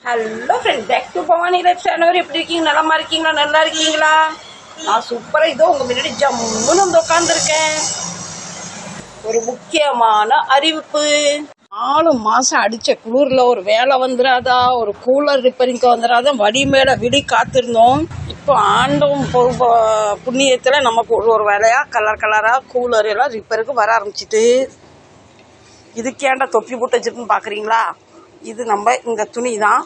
Hello friends, back to Bhavani life channel. எப்படி இருக்கீங்க? நலமா இருக்கீங்களா? நல்லா இருக்கீங்களா? நான் சூப்பராக இதோ உங்கள் முன்னாடி ஜம்முன்னு வந்து உட்காந்துருக்கேன். ஒரு முக்கியமான அறிவிப்பு. 4 மாதம் அடித்த குளிரில் ஒரு வேலை வந்துடாதா, ஒரு கூலர் ரிப்பேரிங்க்கு வந்துடாதா, வடி மேலே விடி காத்திருந்தோம். இப்போ ஆண்டும் புண்ணியத்தில் நமக்கு ஒரு வேலையாக கலர் கலராக கூலர் எல்லாம் ரிப்பேருக்கு வர ஆரம்பிச்சிட்டு, இதுக்கேண்டா தொப்பி போட்டு வச்சுருக்குன்னு பார்க்குறீங்களா? இது நம்ம இந்த துணி தான்,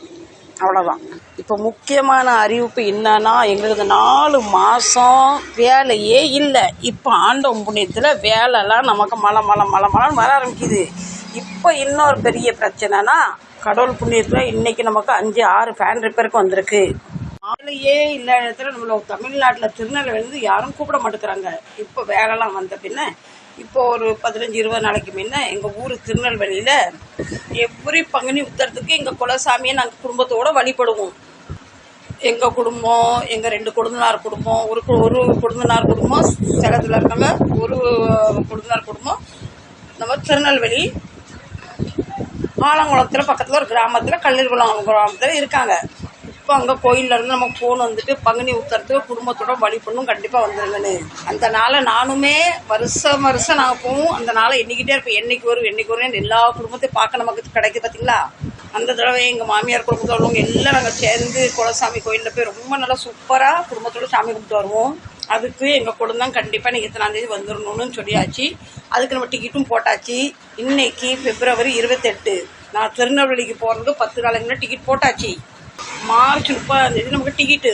அவ்வளோதான். இப்போ முக்கியமான அறிவிப்பு என்னன்னா, எங்களுக்கு 4 மாதம் வேலையே இல்லை. இப்போ ஆண்டவன் புண்ணியத்தில் வேலைலாம் நமக்கு மழை வர ஆரம்பிக்குது. இப்போ இன்னொரு பெரிய பிரச்சனைனா, கடவுள் புண்ணியத்தில் இன்றைக்கி நமக்கு 5-6 ஃபேன் ரிப்பேருக்கு வந்திருக்கு. வேலையே இல்லை இடத்துல நம்மள தமிழ்நாட்டில் திருநெல்வேலி யாரும் கூப்பிட மாட்டேங்கிறாங்க. இப்போ வேலைலாம் வந்த பின்ன இப்போ ஒரு 15-20 நாளைக்கு முன்ன எங்கள் ஊர் திருநெல்வேலியில் எவ்ரி பங்குனி உத்தரத்துக்கு எங்கள் குலசாமியை நாங்கள் குடும்பத்தோடு வழிபடுவோம். எங்கள் குடும்பம், எங்கள் 2 கொழுந்தனார் குடும்பம், ஒரு கொழுந்தனார் குடும்பம் சேலத்தில் இருக்காங்க, ஒரு கொழுந்தனார் குடும்பம் நம்ம திருநெல்வேலி ஆலங்குளத்தில் பக்கத்தில் ஒரு கிராமத்தில் கல்லூரிகுளம் கிராமத்தில் இருக்காங்க. இப்போ அங்கே கோயிலேருந்து நமக்கு ஃபோன் வந்துட்டு பங்குனி உத்தரத்துக்கு குடும்பத்தோட வழிபடணும், கண்டிப்பாக வந்துருங்கன்னு. அந்த நாளை நானுமே வருஷம் நாங்கள் போவோம். அந்த நாளை எண்ணிக்கிட்டே இருப்போம். என்னைக்கு வரும் எல்லா குடும்பத்தையும் பார்க்க நமக்கு கிடைக்குது பார்த்தீங்களா? அந்த தடவை எங்கள் மாமியார் குடும்பத்தோட உள்ளவங்க எல்லாம் நாங்கள் சேர்ந்து குலசாமி கோயிலில் போய் ரொம்ப நல்லா சூப்பராக குடும்பத்தோடு சாமி கும்பிட்டு வருவோம். அதுக்கு எங்கள் குடும்பம் கண்டிப்பாக நீங்கள் இத்தனாம் தேதி வந்துடணும்னு சொல்லியாச்சு. அதுக்கு நம்ம டிக்கெட்டும் போட்டாச்சு. இன்னைக்கு February 28. நான் திருநெல்வேலிக்கு போகிறது 10 நாளைக்கு முன்னாடி டிக்கெட் போட்டாச்சு. மார்ச் 30 நமக்கு டிக்கெட்டு,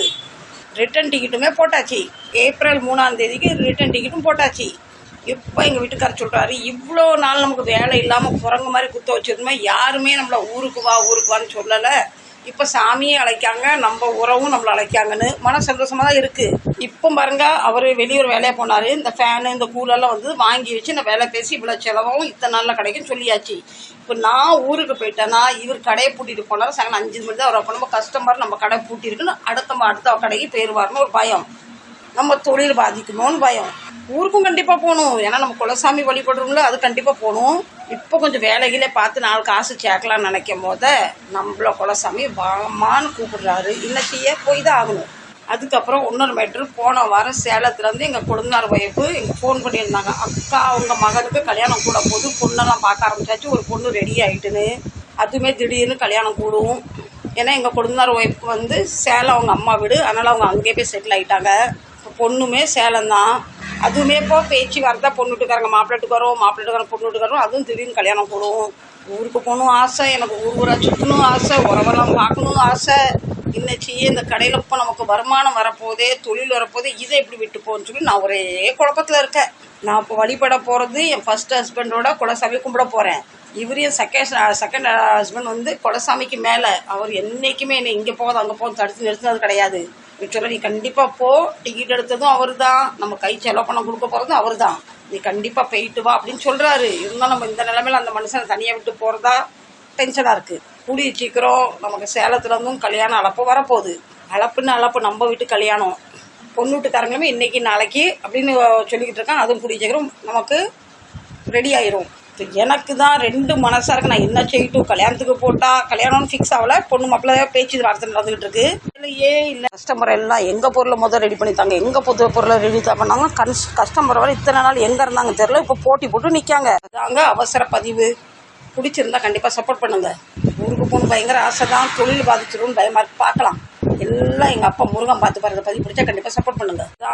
ரிட்டன் டிக்கெட்டுமே போட்டாச்சு. April 3 ரிட்டன் டிக்கெட்டும் போட்டாச்சு. இப்போ எங்கள் வீட்டுக்காரர் சொல்கிறாரு, இவ்வளோ நாள் நமக்கு வேலை இல்லாமல் குரங்கு மாதிரி குத்த வச்சிருந்தோமே, யாருமே நம்மளை ஊருக்கு வான்னு சொல்லலை. இப்போ சாமியே அழைக்காங்க, நம்ம உறவும் நம்மளை அழைக்காங்கன்னு மன சந்தோஷமாக தான் இருக்குது. இப்போ பாருங்க, அவர் வெளியூர் வேலையாக போனார். இந்த ஃபேனு இந்த கூலெல்லாம் வந்து வாங்கி வச்சு நான் வேலை பேசி இவ்வளோ செலவும் இத்தனை நாளில் கிடைக்குன்னு சொல்லியாச்சு. இப்போ நான் ஊருக்கு போயிட்டேன்னா இவர் கடையை பூட்டிட்டு போனார். சாயங்காலம் 5 மணி தான் அவர். அப்போ நம்ம கஸ்டமர் நம்ம கடை பூட்டியிருக்குன்னு அடுத்த கடைக்கு போயிடுவார்னு ஒரு பயம், நம்ம தொழில் பாதிக்குமோன்னு பயம். ஊருக்கும் கண்டிப்பாக போகணும், ஏன்னா நம்ம குலசாமி வழிபடுறோம்ல, அது கண்டிப்பாக போகணும். இப்போ கொஞ்சம் வேலைகளே பார்த்து 4 காசு சேர்க்கலான்னு நினைக்கும் போத நம்மள குலசாமி வாமான்னு கூப்பிடுறாரு. இன்னைக்கியே போய் தான் ஆகணும். அதுக்கப்புறம் இன்னொரு மேட்ரு, போன வாரம் சேலத்துலேருந்து எங்கள் கொழுந்தார் ஒய்ஃபு எங்கள் ஃபோன் பண்ணியிருந்தாங்க. அக்கா அவங்க மகனுக்கு கல்யாணம் கூட போது பொண்ணெல்லாம் பார்க்க ஆரம்பிச்சாச்சு, ஒரு பொண்ணு ரெடி ஆகிட்டுன்னு. அதுவுமே திடீர்னு கல்யாணம் கூடும். ஏன்னா எங்கள் கொழுந்தார் ஒய்ஃபுக்கு வந்து சேலம் அவங்க அம்மா வீடு, அதனால் அவங்க அங்கேயே போய் செட்டில் ஆகிட்டாங்க. பொண்ணுமே சேலம் தான். அதுவுமே இப்போ பேச்சு வரதா, பொண்ணு வீட்டுக்காரங்க மாப்பிள்ளைட்டுக்கு வரும், பொண்ணு வீட்டுக்காரரும். அதுவும் திடீர்னு கல்யாணம் கூடும். ஊருக்கு போகணும் ஆசை, எனக்கு ஊராக சுற்றணும் ஆசை, உறவெல்லாம் பார்க்கணும் ஆசை. இன்னைக்கு இந்த கடையில் இப்போ நமக்கு வருமானம் வரப்போதே, தொழில் வரப்போதே, இதை எப்படி விட்டு போகணும்னு சொல்லி நான் ஒரே குழப்பத்தில் இருக்கேன். நான் இப்போ வழிபட போகிறது என் ஃபர்ஸ்ட் ஹஸ்பண்டோட குலசாமி கும்பிட போகிறேன். இவரையும் செகண்ட் ஹஸ்பண்ட் வந்து குலசாமிக்கு மேலே. அவர் என்றைக்குமே என்னை இங்கே போகாது அங்கே போகுது தடுத்து நிறுத்தினது கிடையாது. சொல்ல, நீ கண்டிப்பாக போ, டிக்கெட் எடுத்ததும் அவர் தான், நம்ம கை செலவு பணம் கொடுக்க போகிறதும் அவர் தான், நீ கண்டிப்பாக போயிட்டு வா அப்படின்னு சொல்கிறாரு. இருந்தாலும் நம்ம இந்த நிலைமையில் அந்த மனுஷனை தனியாக விட்டு போகிறதா டென்ஷனாக இருக்குது. கூடிய சீக்கிரம் நமக்கு சேலத்துலேருந்தும் கல்யாணம் அழைப்பு வரப்போகுது. அழைப்பு நம்ம வீட்டு கல்யாணம். பொண்ணு வீட்டுக்காரங்களுமே இன்றைக்கி நாளைக்கு அப்படின்னு சொல்லிக்கிட்டு இருக்கான். அதுவும் கூடிய சீக்கிரம் நமக்கு ரெடி ஆயிரும். எனக்கு தான் 2 மனசாக இருக்குது. நான் என்ன செய்யட்டும்? கல்யாணத்துக்கு போட்டால் கல்யாணம்னு ஃபிக்ஸ் ஆகலை, பொண்ணு மாப்பிள்ளை பேச்சு வார்த்தை நடந்துகிட்டு இருக்கு. இல்லையே இல்லை, கஸ்டமர் எல்லாம் எங்கள் பொருளை முதல் ரெடி பண்ணித்தாங்க, எங்கள் பொருளை ரெடி தான் பண்ணாங்க. கஸ்டமர் வர இத்தனை நாள் எங்கே இருந்தாங்க தெரியல, இப்போ போட்டி போட்டு நிற்காங்க. அதாங்க அவசர பதிவு. பிடிச்சிருந்தா கண்டிப்பாக சப்போர்ட் பண்ணுங்க. ஊருக்கு போகணும் பயங்கர ஆசை தான், தொழில் பாதிச்சிரும்னு பயமாக பார்க்கலாம். எல்லாம் எங்கள் அப்பா முருகன் பார்த்து பாருங்க. பதிவு பிடிச்சா கண்டிப்பாக சப்போர்ட் பண்ணுங்க.